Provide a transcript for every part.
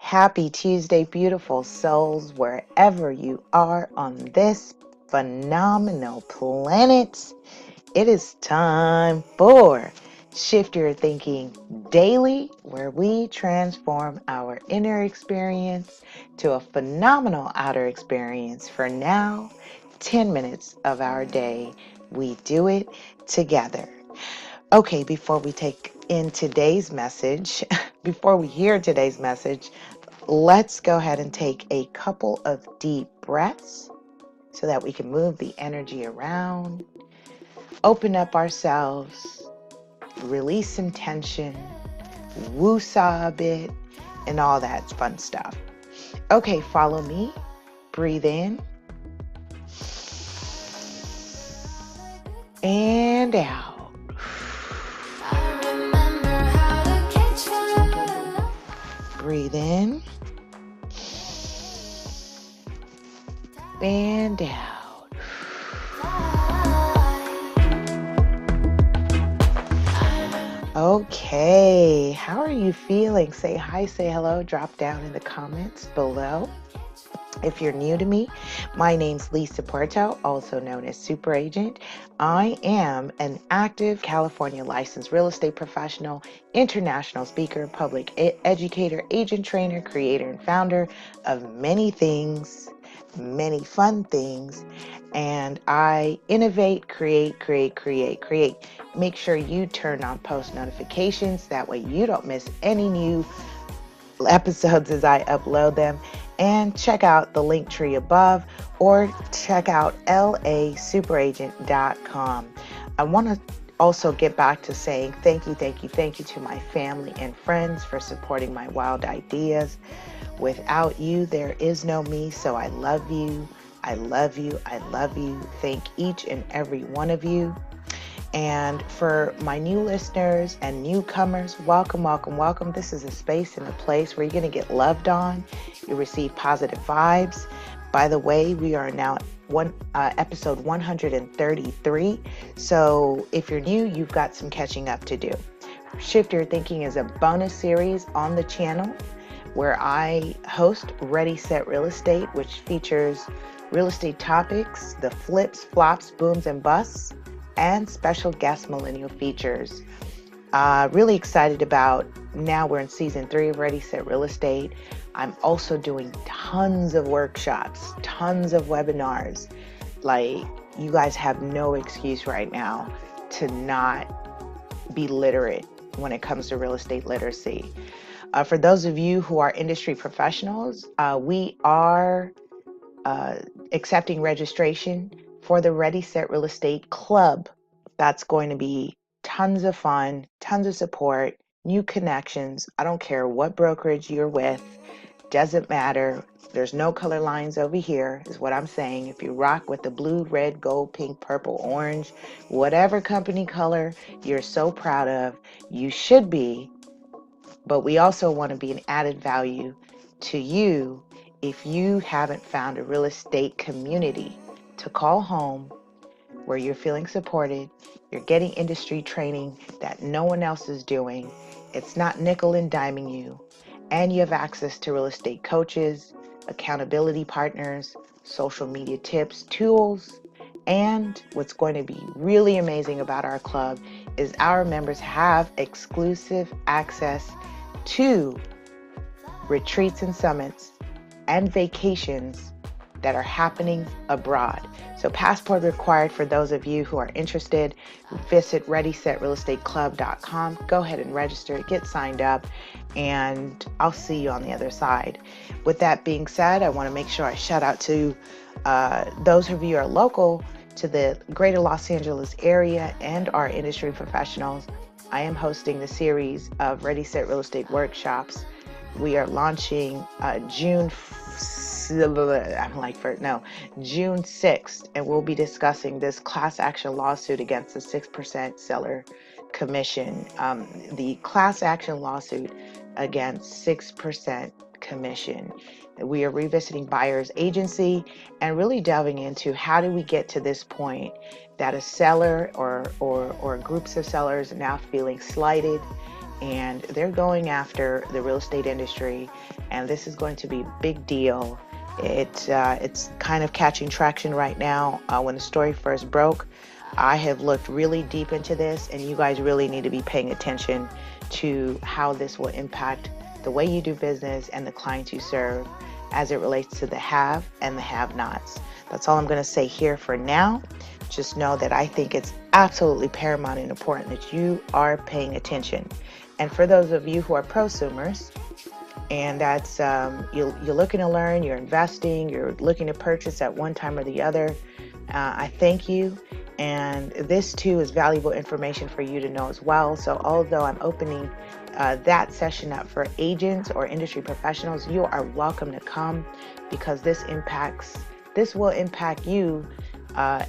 Happy Tuesday, beautiful souls, wherever you are on this phenomenal planet. It is time for Shift Your Thinking Daily, where we transform our inner experience to a phenomenal outer experience. For now, 10 minutes of our day, we do it together. Okay, before we take in today's message, before we hear today's message, let's go ahead and take a couple of deep breaths so that we can move the energy around, open up ourselves, release some tension, woo-saw a bit, and all that fun stuff. Okay, follow me. Breathe in and out. Breathe in and out. Okay, how are you feeling? Say hi, say hello, drop down in the comments below. If you're new to me, my name's Puerto, also known as Super Agent. I am an active California licensed real estate professional, international speaker, public educator, agent trainer, creator, and founder of many things, many fun things. And I innovate, create. Make sure you turn on post notifications. That way you don't miss any new episodes as I upload them. And check out the link tree above or check out lasuperagent.com. I want to also get back to saying thank you to my family and friends for supporting my wild ideas. Without you, there is no me, so I love you. Thank each and every one of you. And for my new listeners and newcomers, welcome. This is a space and a place where you're going to get loved on. You receive positive vibes. By the way, we are now episode 133. So if you're new, you've got some catching up to do. Shift Your Thinking is a bonus series on the channel where I host Ready, Set, Real Estate, which features real estate topics, the flips, flops, booms, and busts, and special guest millennial features. Really excited about, now we're in season 3 of Ready, Set, Real Estate. I'm also doing tons of workshops, tons of webinars. Like, you guys have no excuse right now to not be literate when it comes to real estate literacy. For those of you who are industry professionals, we are accepting registration for the Ready, Set, Real Estate Club. That's going to be tons of fun, tons of support, new connections. I don't care what brokerage you're with, doesn't matter. There's no color lines over here, is what I'm saying. If you rock with the blue, red, gold, pink, purple, orange, whatever company color you're so proud of, you should be. But we also want to be an added value to you if you haven't found a real estate community to call home, where you're feeling supported, you're getting industry training that no one else is doing, it's not nickel and diming you, and you have access to real estate coaches, accountability partners, social media tips, tools, and what's going to be really amazing about our club is our members have exclusive access to retreats and summits and vacations that are happening abroad. So passport required for those of you who are interested. Visit ReadySetRealEstateClub.com. Go ahead and register, get signed up, and I'll see you on the other side. With that being said, I want to make sure I shout out to those of you who are local to the greater Los Angeles area and our industry professionals. I am hosting the series of Ready, Set, Real Estate workshops. We are launching June 6th, and we'll be discussing this class action lawsuit against the 6% seller commission. The class action lawsuit against 6% commission. We are revisiting buyer's agency and really delving into how do we get to this point that a seller or groups of sellers are now feeling slighted and they're going after the real estate industry, and this is going to be a big deal. It's kind of catching traction right now. When the story first broke, I have looked really deep into this, and you guys really need to be paying attention to how this will impact the way you do business and the clients you serve as it relates to the have and the have-nots. That's all I'm going to say here for now. Just know that I think it's absolutely paramount and important that you are paying attention. And for those of you who are prosumers, and that's you're looking to learn, you're investing, you're looking to purchase at one time or the other, I thank you. And this too is valuable information for you to know as well. So although I'm opening that session up for agents or industry professionals, you are welcome to come, because this will impact you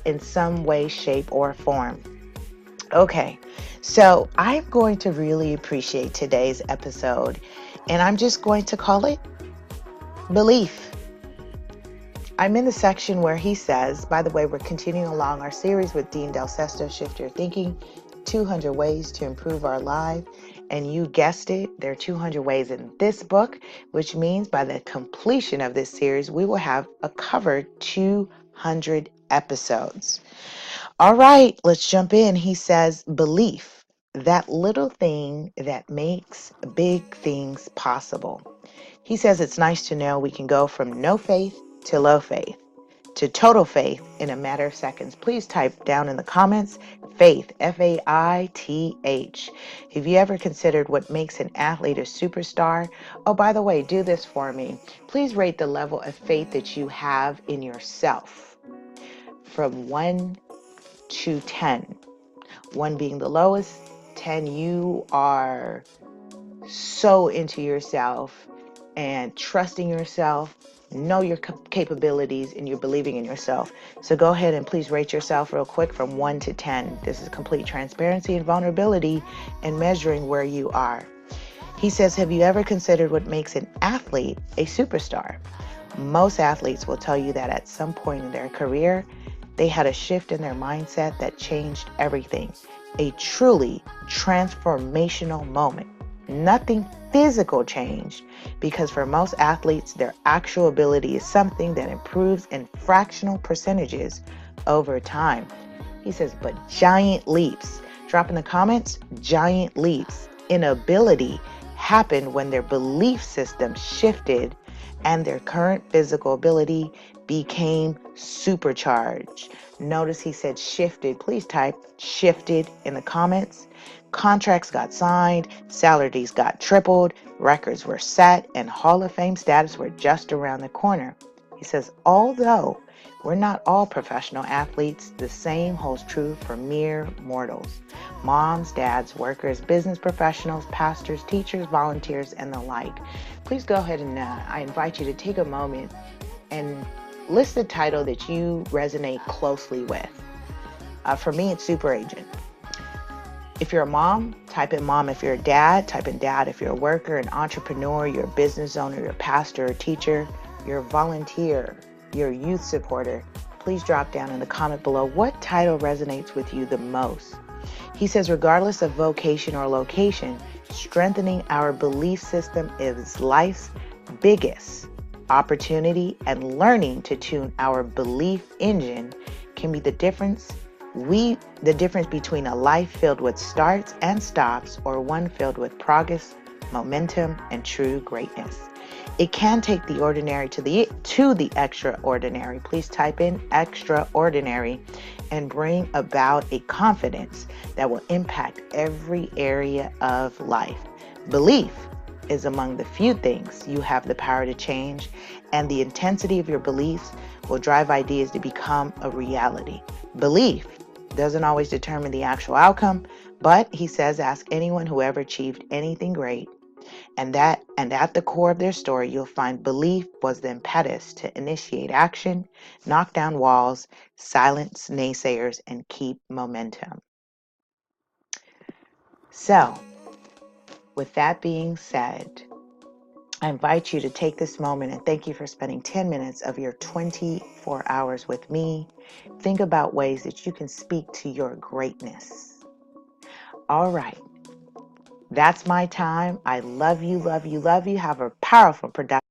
in some way, shape, or form. Okay, so I'm going to really appreciate today's episode, and I'm just going to call it Belief. I'm in the section where he says, by the way, we're continuing along our series with Dean Del Sesto, Shift Your Thinking, 200 Ways to Improve Our Life. And you guessed it, there are 200 ways in this book, which means by the completion of this series, we will have covered 200 episodes. All right, let's jump in. He says, belief, that little thing that makes big things possible. He says it's nice to know we can go from no faith to low faith to total faith in a matter of seconds. Please type down in the comments, faith, F-A-I-T-H. Have you ever considered what makes an athlete a superstar? Oh, by the way, do this for me. Please rate the level of faith that you have in yourself from 1 to 10. 1 being the lowest, 10 you are so into yourself and trusting yourself, know your capabilities, and you're believing in yourself. So go ahead and please rate yourself real quick from 1 to 10. This is complete transparency and vulnerability and measuring where you are. He says, have you ever considered what makes an athlete a superstar? Most athletes will tell you that at some point in their career, they had a shift in their mindset that changed everything. A truly transformational moment. Nothing physical changed, because for most athletes, their actual ability is something that improves in fractional percentages over time. He says, but giant leaps. Drop in the comments, giant leaps in ability happened when their belief system shifted and their current physical ability became supercharged. Notice he said shifted. Please type shifted in the comments. Contracts got signed, salaries got tripled, records were set, and Hall of Fame status were just around the corner. He says, although we're not all professional athletes, the same holds true for mere mortals. Moms, dads, workers, business professionals, pastors, teachers, volunteers, and the like. Please go ahead and I invite you to take a moment and list the title that you resonate closely with. For me, it's super agent. If you're a mom, type in mom. If you're a dad, type in dad. If you're a worker, an entrepreneur, you're a business owner, you're a pastor, a teacher, you're a volunteer, you're a youth supporter, please drop down in the comment below what title resonates with you the most. He says, regardless of vocation or location, strengthening our belief system is life's biggest opportunity, and learning to tune our belief engine can be the difference between a life filled with starts and stops or one filled with progress, momentum, and true greatness. It can take the ordinary to the extraordinary. Please type in extraordinary and bring about a confidence that will impact every area of life. Belief is among the few things you have the power to change, and the intensity of your beliefs will drive ideas to become a reality. Belief doesn't always determine the actual outcome, but he says, ask anyone who ever achieved anything great, and at the core of their story, you'll find belief was the impetus to initiate action, knock down walls, silence naysayers, and keep momentum. So, with that being said, I invite you to take this moment and thank you for spending 10 minutes of your 24 hours with me. Think about ways that you can speak to your greatness. All right. That's my time. I love you, love you, love you. Have a powerful, productive